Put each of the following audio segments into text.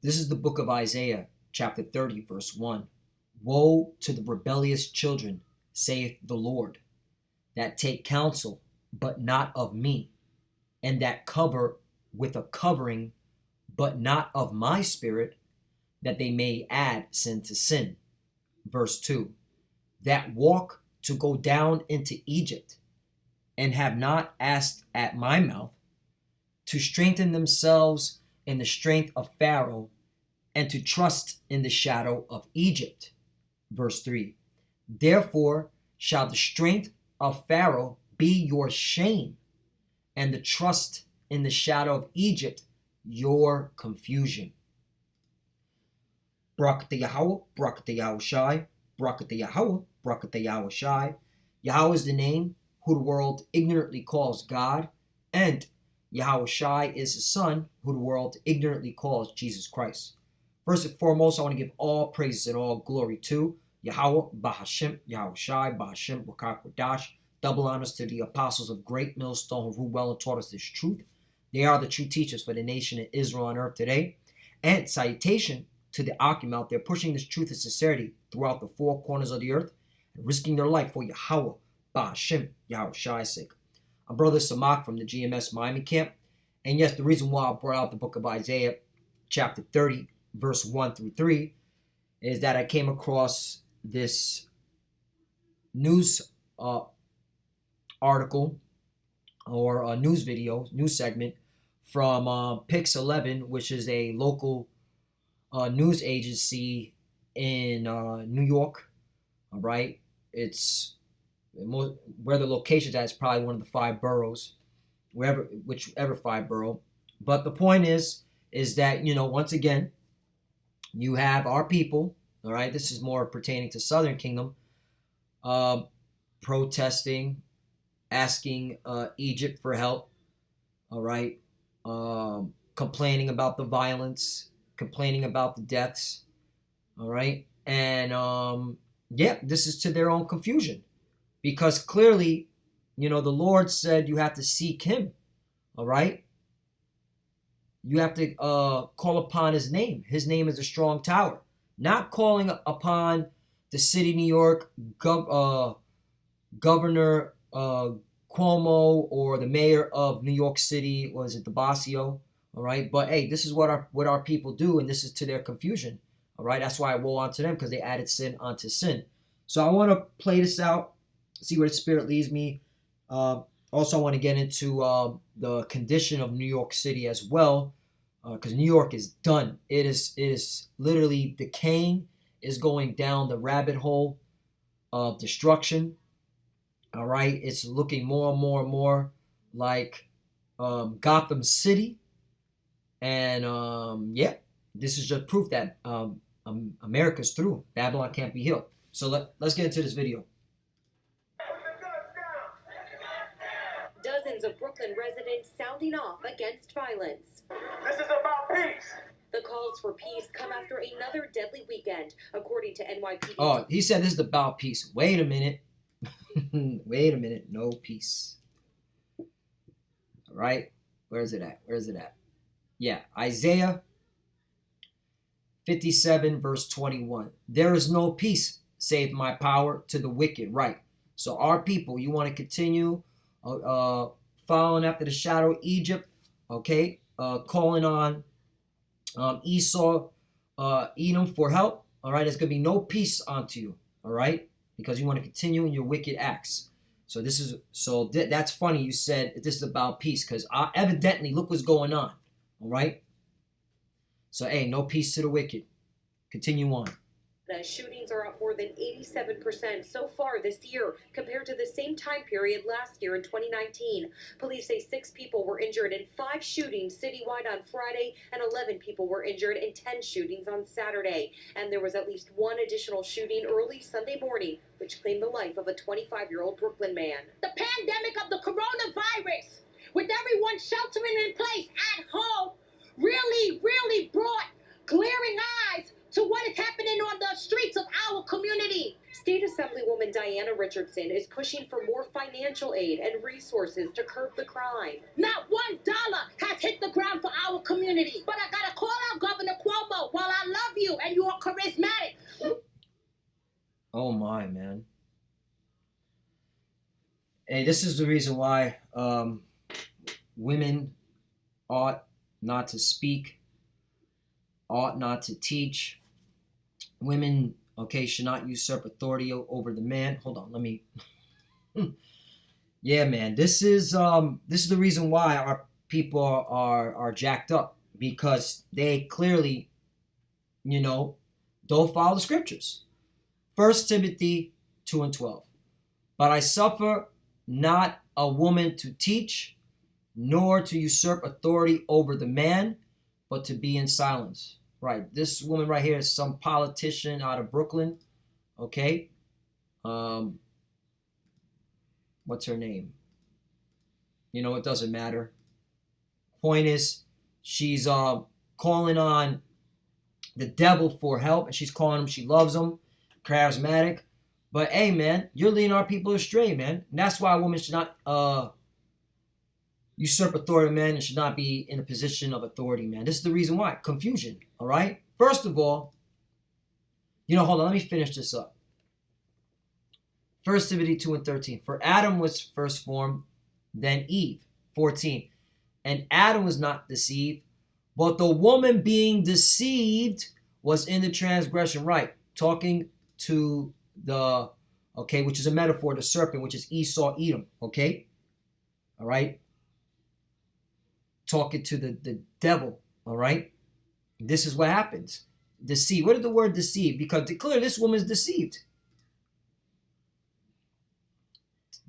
This is the book of Isaiah, chapter 30, verse 1. Woe to the rebellious children, saith the Lord, that take counsel, but not of me, and that cover with a covering, but not of my spirit, that they may add sin to sin. Verse 2. That walk to go down into Egypt, and have not asked at my mouth, to strengthen themselves in the strength of Pharaoh, and to trust in the shadow of Egypt. Verse 3. Therefore shall the strength of Pharaoh be your shame, and the trust in the shadow of Egypt your confusion. Barakatah Yahweh, Barakatah Yahushai, Barakatah Yahweh, Barakatah Yahushai. Yahweh is the name who the world ignorantly calls God, and Yahushai is his son who the world ignorantly calls Jesus Christ. First and foremost, I want to give all praises and all glory to Yahweh, Bahashim, Yahushai, Bahashim, Wakak, Wadash. Double honors to the apostles of Great Millstone who ruled well and taught us this truth. They are the true teachers for the nation of Israel on earth today. And salutation to the Akim out there pushing this truth and sincerity throughout the four corners of the earth and risking their life for Yahweh, Bahashim, Yahushai's sake. I'm Brother Samak from the GMS Miami camp. And yes, the reason why I brought out the book of Isaiah, chapter 30, verse 1 through 3, is that I came across this news article or a news video, news segment from Pix 11, which is a local news agency in New York. All right, it's where the location's at is probably one of the 5 boroughs, whichever 5 borough. But the point is that, once again, you have our people. All right, this is more pertaining to Southern Kingdom, protesting, asking Egypt for help. All right, complaining about the violence, complaining about the deaths. All right, and this is to their own confusion, because clearly, the Lord said you have to seek Him. All right, you have to call upon His name. His name is a strong tower. Not calling upon the city of New York, Governor Cuomo, or the mayor of New York City, was it de Blasio? All right, but hey, this is what our people do, and this is to their confusion. All right, that's why I woe unto them, because they added sin onto sin. So I want to play this out, see where the Spirit leads me. Also, I want to get into the condition of New York City as well, because New York is done. It is literally decaying. Is going down the rabbit hole of destruction. All right, it's looking more and more and more like Gotham City, and this is just proof that America's through. Babylon can't be healed. So let's get into this video. Dozens of Brooklyn residents sounding off against violence. This is about peace. The calls for peace come after another deadly weekend, according to NYC. Oh, he said this is about peace. Wait a minute. Wait a minute. No peace. All right. Where is it at? Yeah, Isaiah 57, verse 21. There is no peace, save my power to the wicked. Right. So our people, you want to continue following after the shadow of Egypt, okay? Calling on Esau, Edom for help. All right, there's gonna be no peace unto you. All right, because you want to continue in your wicked acts. So that's funny. You said this is about peace, because evidently, look what's going on. All right. So hey, no peace to the wicked. Continue on. The shootings are up more than 87% so far this year compared to the same time period last year in 2019. Police say 6 people were injured in 5 shootings citywide on Friday, and 11 people were injured in 10 shootings on Saturday. And there was at least 1 additional shooting early Sunday morning, which claimed the life of a 25-year-old Brooklyn man. The pandemic of the coronavirus, with everyone sheltering in place at home, really brought glaring eyes to what is happening on the streets of our community. State Assemblywoman Diana Richardson is pushing for more financial aid and resources to curb the crime. Not $1 has hit the ground for our community. But I gotta call out Governor Cuomo Hey, this is the reason why women ought not to speak, ought not to teach. Women, okay, should not usurp authority over the man. Hold on, let me. Yeah, man, this is the reason why our people are jacked up, because they clearly, don't follow the scriptures. 1 Timothy 2:12. But I suffer not a woman to teach, nor to usurp authority over the man, but to be in silence. Right. This woman right here is some politician out of Brooklyn. Okay. What's her name? It doesn't matter. Point is, she's calling on the devil for help, and she's calling him, she loves him, charismatic. But hey, man, you're leading our people astray, man. And that's why a woman should not usurp authority of men and should not be in a position of authority, man. This is the reason why. Confusion, all right? First of all, hold on, let me finish this up. 1 Timothy 2:13. For Adam was first formed, then Eve. 14. And Adam was not deceived, but the woman being deceived was in the transgression. Right. Talking to which is a metaphor, the serpent, which is Esau, Edom. Okay. All right. Talking to the devil. All right. This is what happens. Deceive. What is the word deceive? Because clearly this woman is deceived.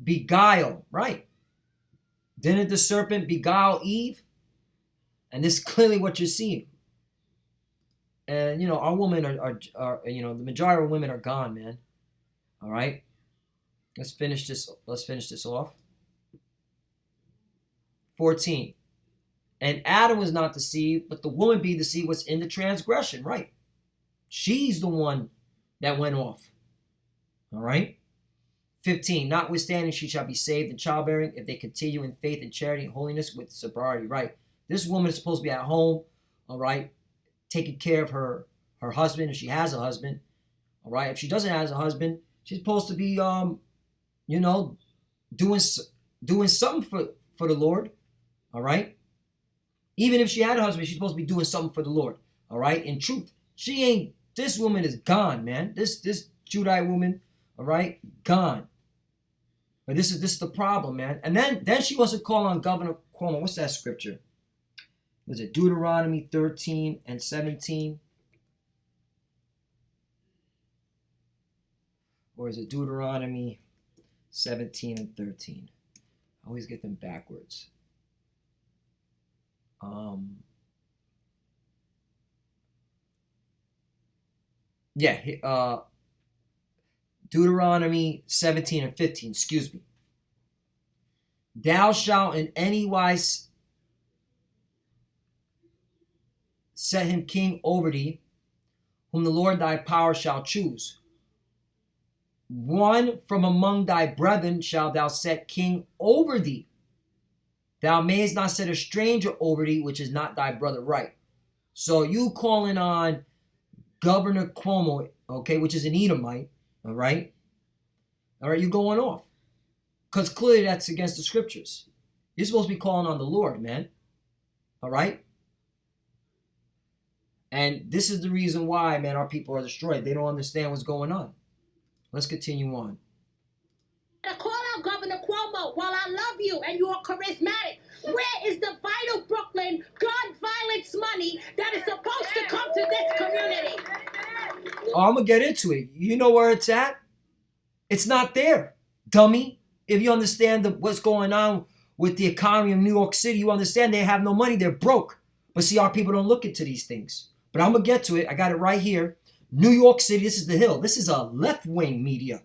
Beguile. Right. Didn't the serpent beguile Eve? And this is clearly what you're seeing. And, our women are the majority of women are gone, man. All right. Let's finish this off. 14. And Adam was not deceived, but the woman being deceived was in the transgression. Right. She's the one that went off. All right. 15. Notwithstanding, she shall be saved in childbearing if they continue in faith and charity and holiness with sobriety. Right. This woman is supposed to be at home, all right, taking care of her husband if she has a husband, all right. If she doesn't have a husband, she's supposed to be, doing something for the Lord, all right. Even if she had a husband, she's supposed to be doing something for the Lord, all right. In truth, she ain't. This woman is gone, man. This Judite woman, all right, gone. But this is the problem, man. And then she wants to call on Governor Cuomo. What's that scripture? Was it Deuteronomy 13 and 17? Or is it Deuteronomy 17 and 13? I always get them backwards. Deuteronomy 17 and 15, excuse me. Thou shalt in any wise set him king over thee, whom the Lord thy power shall choose. One from among thy brethren shalt thou set king over thee. Thou mayest not set a stranger over thee, which is not thy brother. Right. So you calling on Governor Cuomo, okay, which is an Edomite, all right? All right, you're going off. Because clearly that's against the scriptures. You're supposed to be calling on the Lord, man. All right? And this is the reason why, man, our people are destroyed. They don't understand what's going on. Let's continue on. To call out Governor Cuomo, while I love you and you are charismatic, where is the vital Brooklyn gun violence money that is supposed to come to this community? Oh, I'm going to get into it. You know where it's at? It's not there, dummy. If you understand what's going on with the economy of New York City, you understand they have no money. They're broke. But see, our people don't look into these things. But I'm going to get to it. I got it right here. New York City, this is The Hill. This is a left-wing media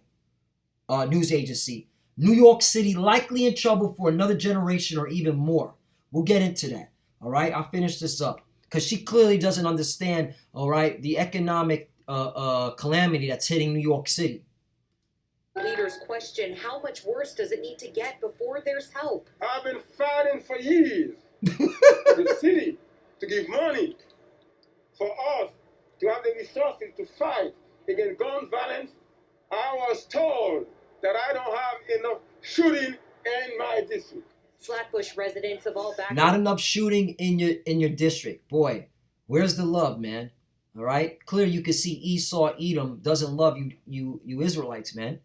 news agency. New York City likely in trouble for another generation or even more. We'll get into that. All right, I'll finish this up. Because she clearly doesn't understand, all right, the economic calamity that's hitting New York City. Leaders question how much worse does it need to get before there's help. I've been fighting for years for the city to give money for us to have the resources to fight against gun violence. I was told that I don't have enough shooting in my district. Flatbush residents of all backgrounds. Not enough shooting in your district. Boy, where's the love, man? All right? Clear you can see Esau Edom doesn't love you Israelites, man.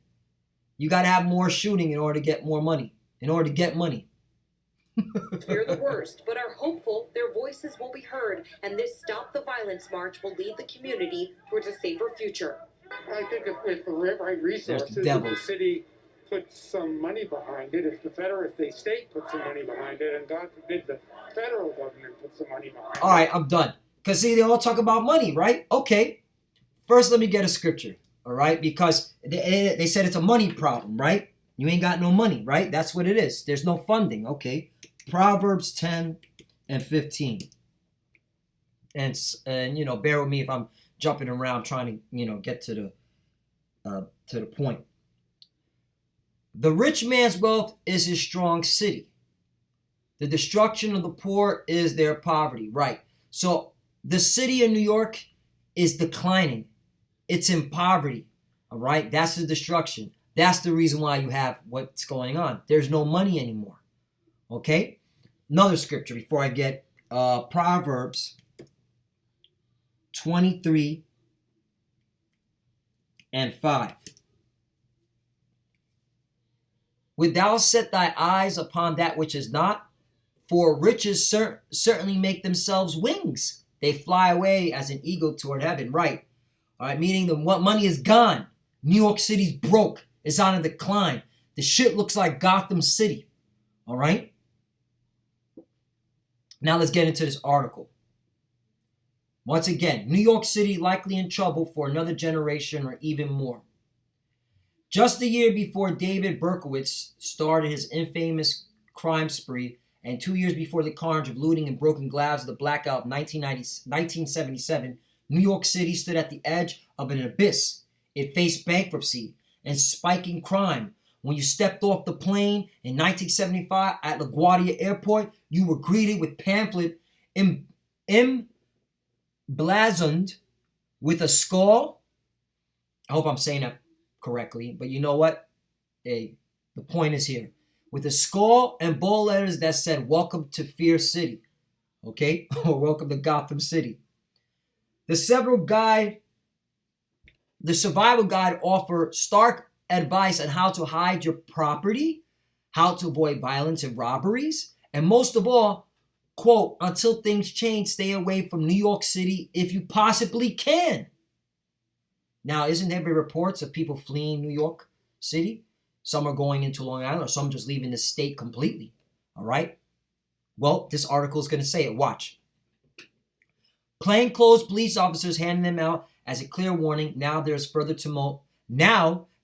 You got to have more shooting in order to get more money. In order to get money. Fear the worst, but are hopeful their voices will be heard, and this Stop the Violence March will lead the community towards a safer future. I think if the right resources, if devil. the city puts some money behind it, if the state puts some money behind it, and God forbid the federal government puts some money behind it. All right, I'm done. Because, see, they all talk about money, right? Okay. First, let me get a scripture, all right? Because they said it's a money problem, right? You ain't got no money, right? That's what it is. There's no funding, okay? Proverbs 10 and 15. And you know, bear with me if I'm jumping around trying to, you know, get to the point. The rich man's wealth is his strong city. The destruction of the poor is their poverty, right? So the city of New York is declining. It's in poverty, all right? That's the destruction. That's the reason why you have what's going on. There's no money anymore, okay? Another scripture before I get Proverbs 23 and 5. Wilt thou set thy eyes upon that which is not? For riches certainly make themselves wings. They fly away as an eagle toward heaven. Right. All right. Meaning the money is gone. New York City's broke. It's on a decline. The shit looks like Gotham City. All right. Now let's get into this article. Once again, New York City likely in trouble for another generation or even more. Just a year before David Berkowitz started his infamous crime spree, and 2 years before the carnage of looting and broken glass of the blackout of 1977, New York City stood at the edge of an abyss. It faced bankruptcy and spiking crime. When you stepped off the plane in 1975 at LaGuardia Airport, you were greeted with pamphlet emblazoned with a skull. I hope I'm saying that correctly, but you know what? Hey, the point is here. With a skull and bold letters that said, "Welcome to Fear City," okay? Or "Welcome to Gotham City." The survival guide offer stark advice on how to hide your property, how to avoid violence and robberies, and most of all, quote, "Until things change, stay away from New York City if you possibly can." Now, isn't there reports of people fleeing New York City? Some are going into Long Island, or some just leaving the state completely. All right? Well, this article is going to say it. Watch. Plainclothes police officers handing them out as a clear warning. Now there's further tumult.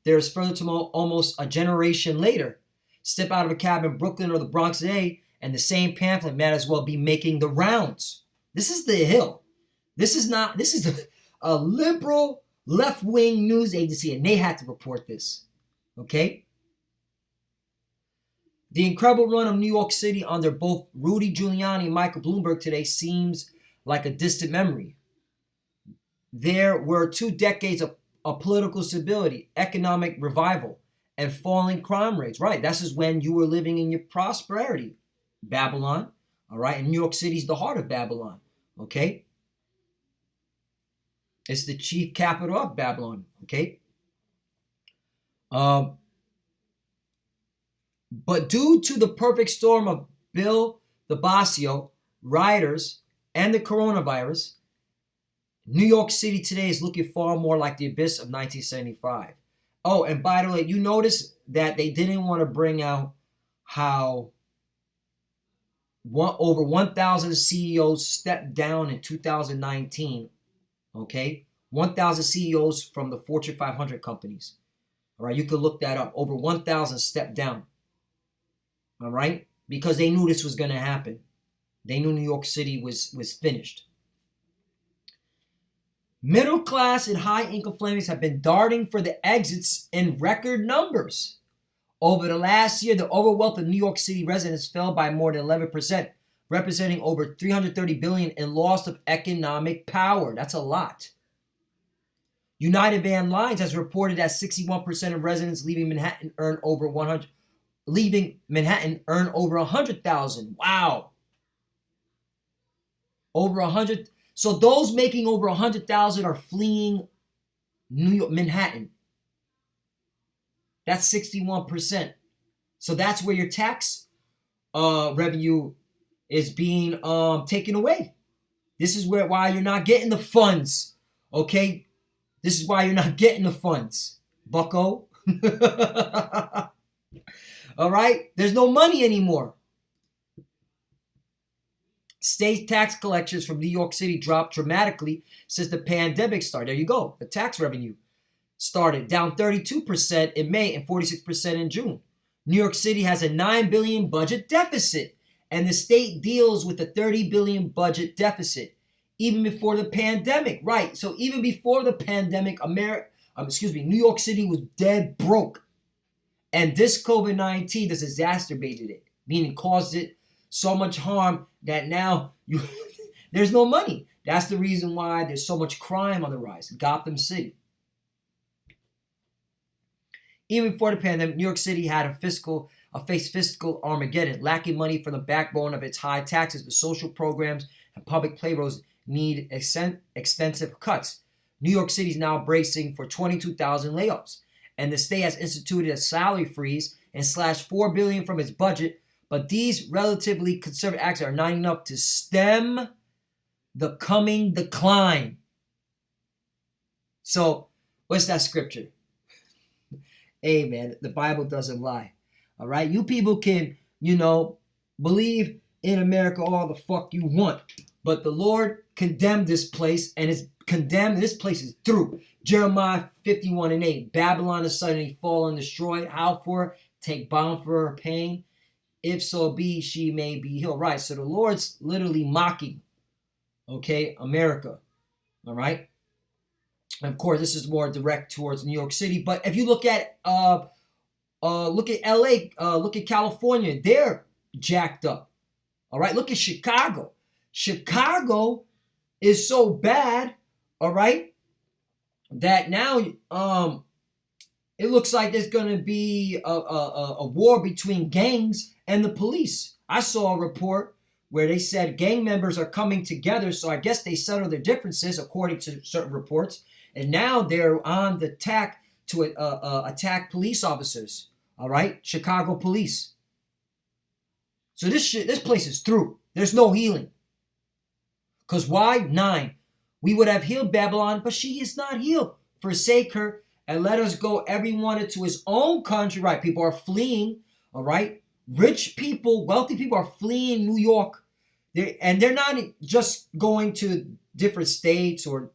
Almost a generation later. Step out of a cab in Brooklyn or the Bronx today, and the same pamphlet might as well be making the rounds. This is the Hill. This is a liberal left-wing news agency, and they had to report this. Okay? The incredible run of New York City under both Rudy Giuliani and Michael Bloomberg today seems like a distant memory. There were 2 decades of political stability, economic revival, and falling crime rates. Right, this is when you were living in your prosperity. Babylon, all right? And New York City's the heart of Babylon, okay? It's the chief capital of Babylon, okay? But due to the perfect storm of Bill de Blasio, rioters, and the coronavirus, New York City today is looking far more like the abyss of 1975. Oh, and by the way, you notice that they didn't want to bring out how over 1,000 CEOs stepped down in 2019, okay? 1,000 CEOs from the Fortune 500 companies. All right, you can look that up. Over 1,000 stepped down. All right? Because they knew this was going to happen. They knew New York City was finished. Middle class and high income families have been darting for the exits in record numbers. Over the last year, the overwealth of New York City residents fell by more than 11%, representing over $330 billion in loss of economic power. That's a lot. United Van Lines has reported that 61% of residents leaving Manhattan earn over leaving Manhattan earn over 100,000. Wow. Over 100. So those making over 100,000 are fleeing New York, Manhattan. That's 61%. So that's where your tax revenue is being taken away. This is why you're not getting the funds. Okay? This is why you're not getting the funds, bucko. All right? There's no money anymore. State tax collections from New York City dropped dramatically since the pandemic started. There you go. The tax revenue started down 32% in May and 46% in June. New York City has a $9 billion budget deficit, and the state deals with a $30 billion budget deficit even before the pandemic. Right. So even before the pandemic, New York City was dead broke. And this COVID-19 has exacerbated it, meaning caused it so much harm that now there's no money. That's the reason why there's so much crime on the rise. Gotham City. Even before the pandemic, New York City had faced fiscal Armageddon, lacking money for the backbone of its high taxes. The social programs and public playgrounds need extensive cuts. New York City is now bracing for 22,000 layoffs, and the state has instituted a salary freeze and slashed $4 billion from its budget. But these relatively conservative actions are not enough to stem the coming decline. So, what's that scripture? Hey, man, the Bible doesn't lie. All right? You people can, believe in America all the fuck you want. But the Lord condemned this place, and it's condemned. This place is through. Jeremiah 51:8. Babylon is suddenly fallen, destroyed. How for? Take balm for her pain. If so be, she may be healed. Right, so the Lord's literally mocking, America. All right? And of course, this is more direct towards New York City. But if you look at LA, look at California, they're jacked up. All right, look at Chicago. Chicago is so bad, all right, that now it looks like there's going to be a war between gangs and the police. I saw a report where they said gang members are coming together, so I guess they settled their differences according to certain reports, and now they're on the attack to attack police officers. All right, Chicago police. So this place is through. There's no healing. Because why? 9. We would have healed Babylon, but she is not healed. Forsake her and let us go everyone into his own country. Right, people are fleeing. All right, rich people, wealthy people are fleeing New York. They're not just going to different states or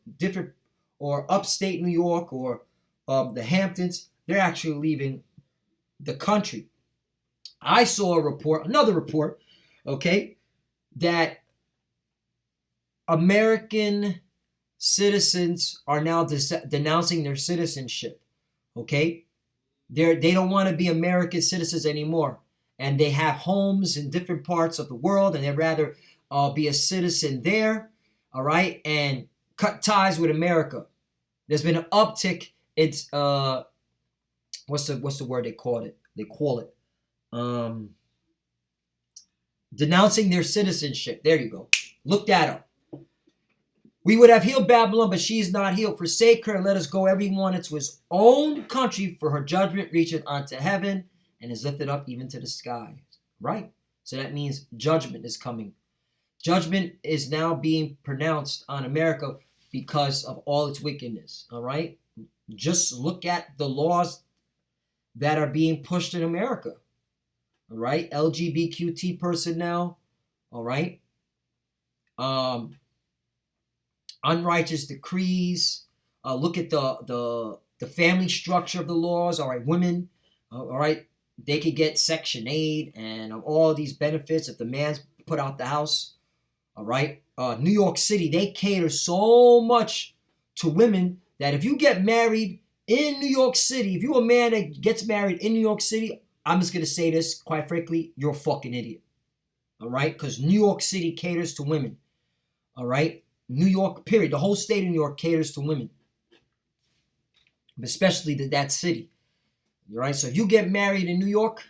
upstate New York or the Hamptons. They're actually leaving the country. I saw another report, that American citizens are now denouncing their citizenship. They don't want to be American citizens anymore, and they have homes in different parts of the world, and they'd rather be a citizen there, all right, and cut ties with America. There's been an uptick. It's what's the word they call it? They call it denouncing their citizenship. There you go. Look that up. We would have healed Babylon, but she is not healed. Forsake her and let us go everyone into his own country, for her judgment reacheth unto heaven and is lifted up even to the skies. Right? So that means judgment is coming. Judgment is now being pronounced on America because of all its wickedness. All right? Just look at the laws that are being pushed in America. All right? LGBTQ personnel. All right? Unrighteous decrees. Look at the family structure of the laws. All right, women, all right, they could get Section 8 and all these benefits if the man's put out the house. All right, New York City, they cater so much to women that if you get married in New York City, if you're a man that gets married in New York City, I'm just gonna say this, quite frankly, you're a fucking idiot. All right, because New York City caters to women. All right. New York, period. The whole state of New York caters to women, especially that city. All right, so if you get married in New York,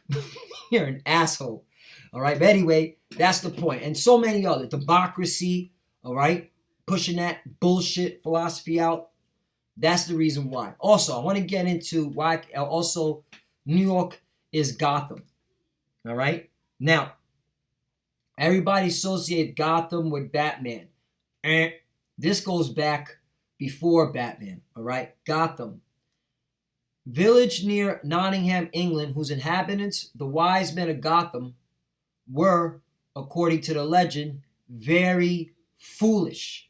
you're an asshole. All right, but anyway, that's the point. And so many other democracy. All right, pushing that bullshit philosophy out. That's the reason why. Also, I want to get into why. Also, New York is Gotham. All right. Now, everybody associates Gotham with Batman. This goes back before Batman. All right, Gotham. Village near Nottingham, England, whose inhabitants, the wise men of Gotham, were, according to the legend, very foolish.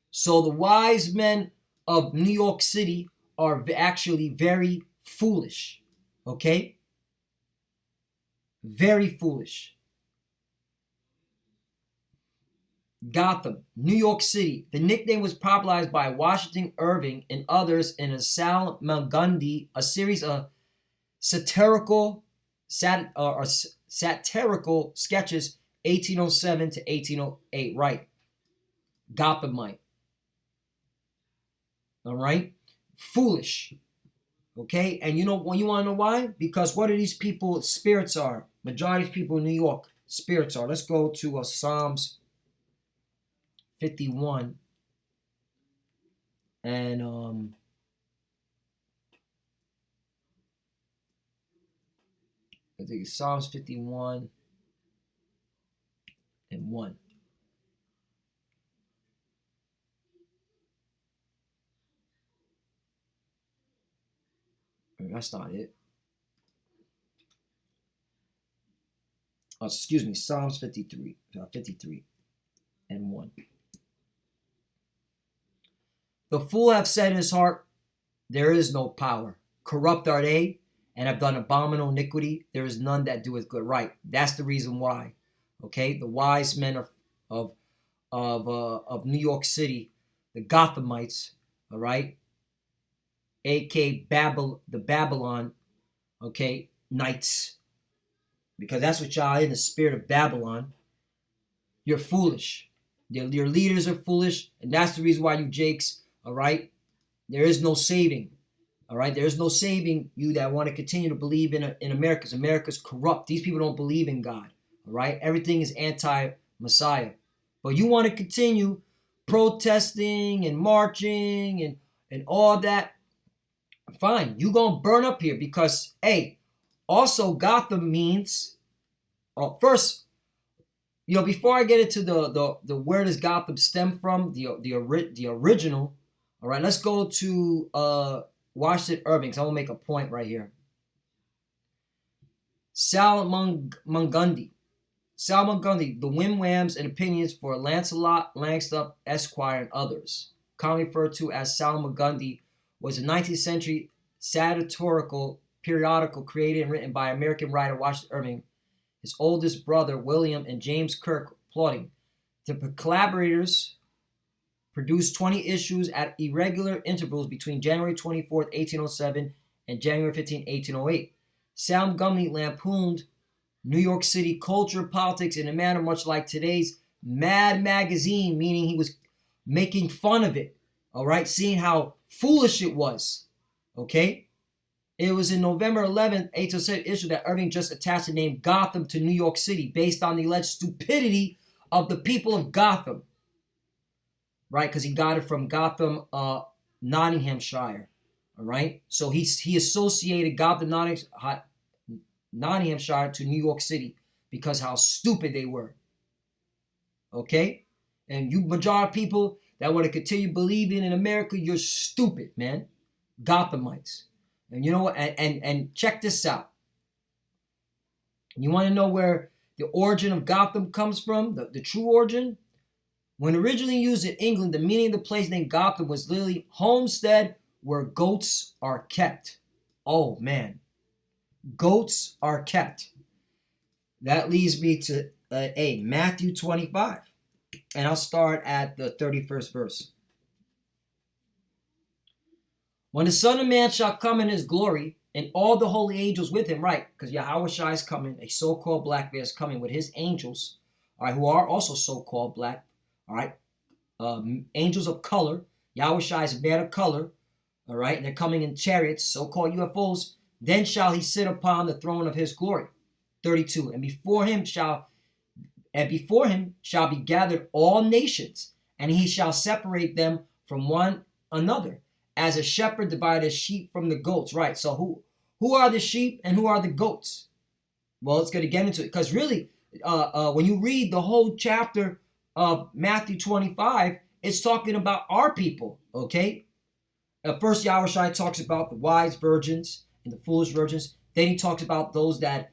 So the wise men of New York City are actually very foolish. Okay? Very foolish. Gotham, New York City. The nickname was popularized by Washington Irving and others in a Sal Magundy, a series of satirical sketches, 1807 to 1808. Right. Gothamite. All right. Foolish. Okay. And you want to know why? Because what are these people? Spirits are. Majority of people in New York, spirits are. Let's go to Psalms 51 and I think it's Psalms 51 and 1. That's not it. Oh, excuse me, Psalms 53 and 1. The fool hath said in his heart, there is no power. Corrupt are they, and have done abominable iniquity. There is none that doeth good. Right. That's the reason why. Okay. The wise men of New York City, the Gothamites. All right. A.K. the Babylon. Okay. Knights. Because that's what y'all in the spirit of Babylon. You're foolish. Your leaders are foolish, and that's the reason why you Jakes. All right, there is no saving. All right, there is no saving you that want to continue to believe in America. Because America's corrupt. These people don't believe in God. All right, everything is anti-Messiah. But you want to continue protesting and marching and all that. Fine, you gonna burn up here because hey, also Gotham means. First. Before I get into the where does Gotham stem from, the original, all right, let's go to Washington Irving, because I want to make a point right here. Sal Magundy, the whim whams and opinions for Lancelot Langstuff Esquire and others, commonly referred to as Sal Magundy, was a 19th century satirical periodical created and written by American writer Washington Irving, his oldest brother, William, and James Kirk plotting. The collaborators produced 20 issues at irregular intervals between January 24th, 1807 and January 15, 1808. Sam Gumney lampooned New York City culture, politics in a manner much like today's Mad Magazine, meaning he was making fun of it, all right, seeing how foolish it was, okay? It was in November 11th, 1807 issue that Irving just attached the name Gotham to New York City based on the alleged stupidity of the people of Gotham. Right? Because he got it from Gotham, Nottinghamshire. All right? So he associated Gotham, Nottinghamshire to New York City because how stupid they were. Okay? And you majority of people that want to continue believing in America, you're stupid, man. Gothamites. And you know what? And check this out. You want to know where the origin of Gotham comes from? The true origin? When originally used in England, the meaning of the place named Gotham was literally homestead where goats are kept. Oh, man. Goats are kept. That leads me to Matthew 25. And I'll start at the 31st verse. When the Son of Man shall come in his glory, and all the holy angels with him, right? Because Yahweh Shai is coming, a so-called black man is coming with his angels, all right, who are also so-called black, all right, angels of color. Yahweh Shai is a man of color, all right, and they're coming in chariots, so-called UFOs. Then shall he sit upon the throne of his glory. 32. And before him shall be gathered all nations, and he shall separate them from one another, as a shepherd divided sheep from the goats. Right. So who are the sheep and who are the goats? Well, it's going to get into it, because really, when you read the whole chapter of Matthew 25, it's talking about our people. Okay. First, Yahushua talks about the wise virgins and the foolish virgins. Then he talks about those that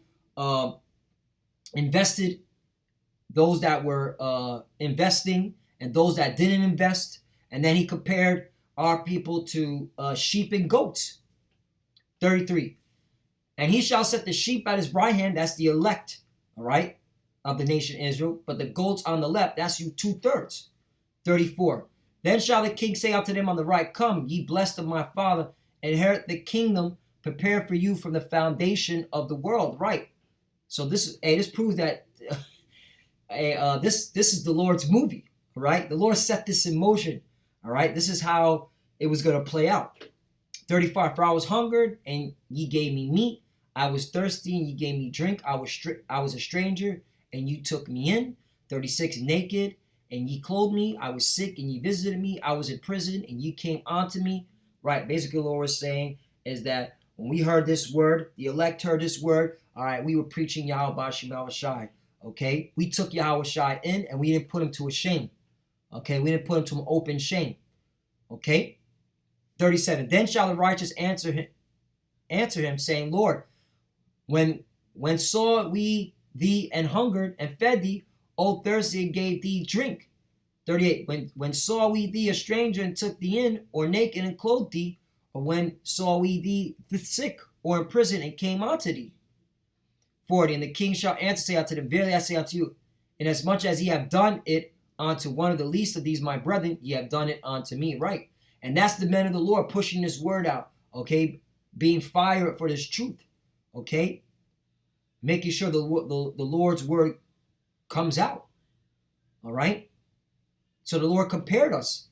invested, those that were investing, and those that didn't invest. And then he compared our people to sheep and goats. 33. And he shall set the sheep at his right hand, that's the elect, all right, of the nation Israel. But the goats on the left, that's you 2/3. 34. Then shall the king say unto them on the right, Come, ye blessed of my father, inherit the kingdom prepared for you from the foundation of the world. Right. So this proves that this is the Lord's movie. All right. The Lord set this in motion. All right. This is how it was going to play out. 35. For I was hungered, and ye gave me meat. I was thirsty, and ye gave me drink. I was a stranger, and you took me in. 36. Naked, and ye clothed me. I was sick, and ye visited me. I was in prison, and ye came unto me. Right. Basically, the Lord was saying is that when we heard this word, the elect heard this word. All right, we were preaching Yahweh Shai. Okay, we took Yahweh Shai in, and we didn't put him to a shame. Okay, we didn't put him to an open shame. Okay. 37. Then shall the righteous answer him, saying, Lord, when saw we thee and hungered and fed thee, O thirsty and gave thee drink. 38. When saw we thee a stranger and took thee in, or naked and clothed thee, or when saw we thee sick or in prison and came unto thee? 40. And the king shall answer, say unto them, Verily I say unto you, inasmuch as ye have done it unto one of the least of these my brethren, ye have done it unto me. Right. And that's the men of the Lord pushing this word out, okay? Being fired for this truth, okay? Making sure the Lord's word comes out, all right? So the Lord compared us,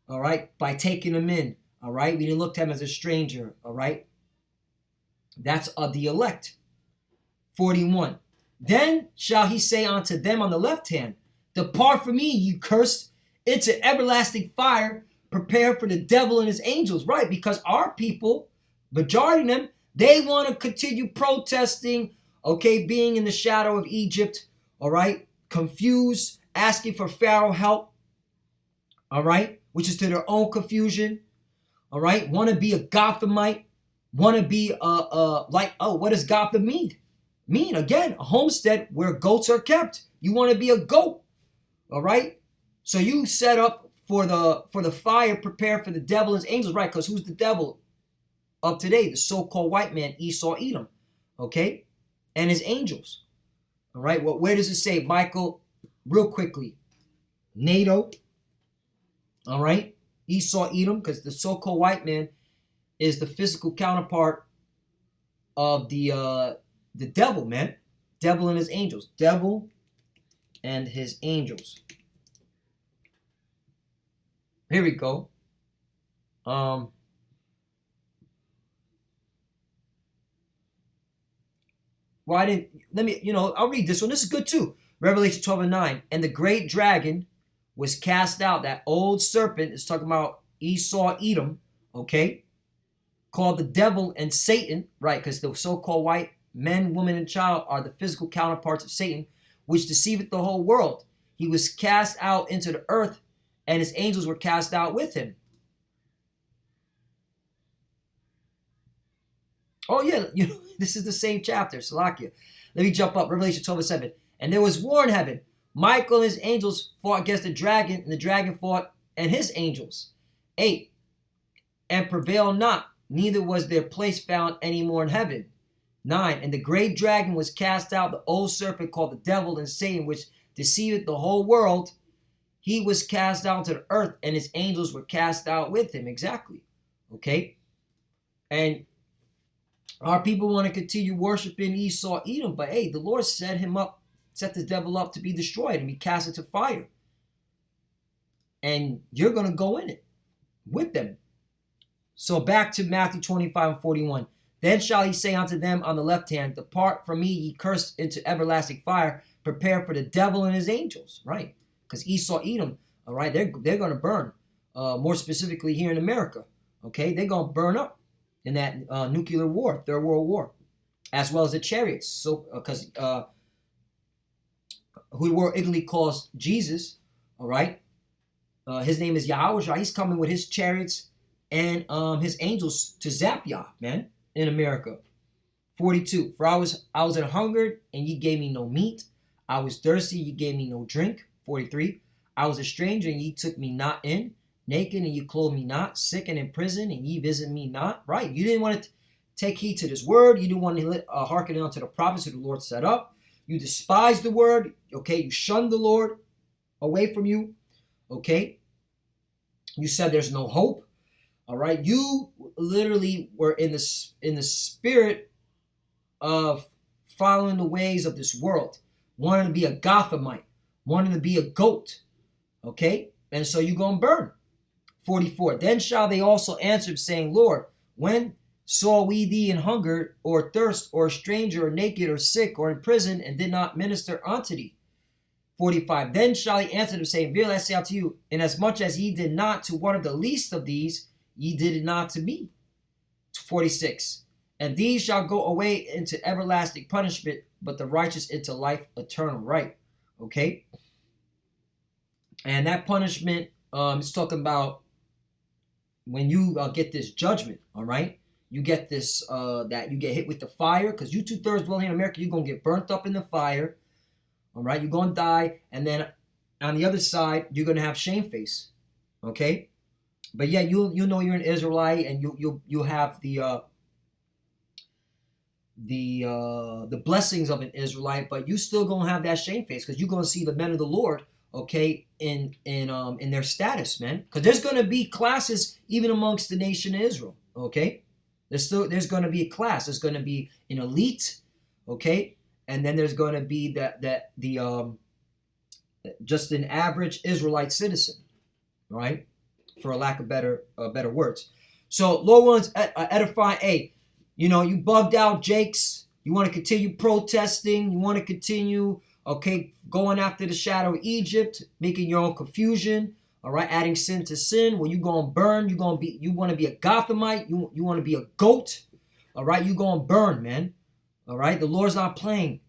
all right, by taking him in, all right? We didn't look to him as a stranger, all right? That's of the elect. 41. Then shall he say unto them on the left hand, Depart from me, you cursed, into everlasting fire, prepared for the devil and his angels. Right, because our people, majority of them, they want to continue protesting, okay, being in the shadow of Egypt, all right, confused, asking for Pharaoh help, all right, which is to their own confusion, all right, want to be a Gothamite, want to be what does Gotham mean? Again, a homestead where goats are kept. You want to be a goat, all right? So you set up for the fire, prepare for the devil and his angels, right? Because who's the devil of today? The so-called white man, Esau, Edom, okay? And his angels, all right? Well, where does it say, Michael? Real quickly, NATO, all right? Esau, Edom, because the so-called white man is the physical counterpart of the devil, man. Devil and his angels. Devil and his angels. Here we go. I'll read this one. This is good too. Revelation 12:9. And the great dragon was cast out. That old serpent is talking about Esau, Edom, okay? Called the devil and Satan, right? Because the so-called white men, woman, and child are the physical counterparts of Satan, which deceiveth the whole world. He was cast out into the earth, and his angels were cast out with him. Oh, yeah, this is the same chapter, Salakia. Let me jump up, Revelation 12:7. And there was war in heaven. Michael and his angels fought against the dragon, and the dragon fought and his angels. 8. And prevailed not, neither was their place found any more in heaven. 9. And the great dragon was cast out, the old serpent called the devil and Satan, which deceiveth the whole world. He was cast out to the earth, and his angels were cast out with him. Exactly. Okay? And our people want to continue worshiping Esau, Edom, but hey, the Lord set the devil up to be destroyed and be cast into fire. And you're going to go in it with them. So back to Matthew 25:41. Then shall he say unto them on the left hand, depart from me, ye cursed, into everlasting fire, prepare for the devil and his angels. Right? Because Esau, Edom, all right, they're going to burn. More specifically here in America. Okay? They're going to burn up in that nuclear war, Third World War, as well as the chariots. So, because who the world ignorantly calls Jesus, all right? His name is Yahweh. He's coming with his chariots and his angels to zap y'all, man, in America. 42. For I was an hungered, and ye gave me no meat. I was thirsty, ye gave me no drink. 43. I was a stranger, and ye took me not in. Naked, and ye clothed me not. Sick and in prison, and ye visit me not. Right? You didn't want to take heed to this word. You didn't want to hearken unto the prophets who the Lord set up. You despised the word. Okay? You shunned the Lord away from you. Okay? You said there's no hope. All right? You literally were in the spirit of following the ways of this world. Wanting to be a Gothamite. Wanting to be a goat. Okay? And so you're going to burn. 44. Then shall they also answer him, saying, Lord, when saw we thee in hunger, or thirst, or a stranger, or naked, or sick, or in prison, and did not minister unto thee? 45. Then shall he answer them, saying, Verily I say unto you, inasmuch as ye did not to one of the least of these, ye did it not to me. 46. And these shall go away into everlasting punishment, but the righteous into life eternal. Right? Okay? And that punishment is talking about when you get this judgment, all right? You get this, that you get hit with the fire, because you 2/3 dwelling in America, you're going to get burnt up in the fire, all right? You're going to die, and then on the other side, you're going to have shame face, okay? But yeah, you know you're an Israelite, and you'll have the blessings of an Israelite, but you still going to have that shame face, because you're going to see the men of the Lord, okay, in their status, man. Because there's going to be classes even amongst the nation of Israel, okay? There's going to be a class. There's going to be an elite, okay? And then there's going to be the just an average Israelite citizen, right? For a lack of better words. So Lord wants edify. Hey, you bugged out, Jakes. You want to continue protesting. You want to continue, okay, going after the shadow of Egypt, making your own confusion, all right, adding sin to sin. Well, you going to burn. You want to be a Gothamite. You want to be a goat, all right? You going to burn, man, all right? The Lord's not playing,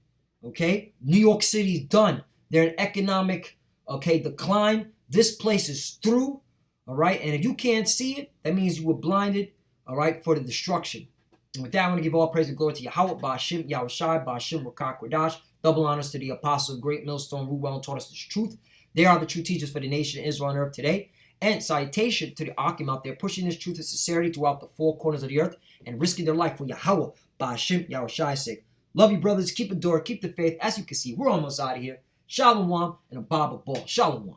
okay? New York City's done. They're in economic, okay, decline. This place is through, all right? And if you can't see it, that means you were blinded, all right, for the destruction. And with that, I want to give all praise and glory to Yahweh, Ba'ashim, Yahushai, Ba'ashim, Rakak, Radash. Double honors to the apostles of Great Millstone, who well taught us this truth. They are the true teachers for the nation of Israel on earth today. And salutation to the Akim out there, pushing this truth and sincerity throughout the four corners of the earth and risking their life for Yahweh, Ba'ashim, Yahushai's sake. Love you, brothers. Keep the door, keep the faith. As you can see, we're almost out of here. Shalom and a Baba Ball. Shalom.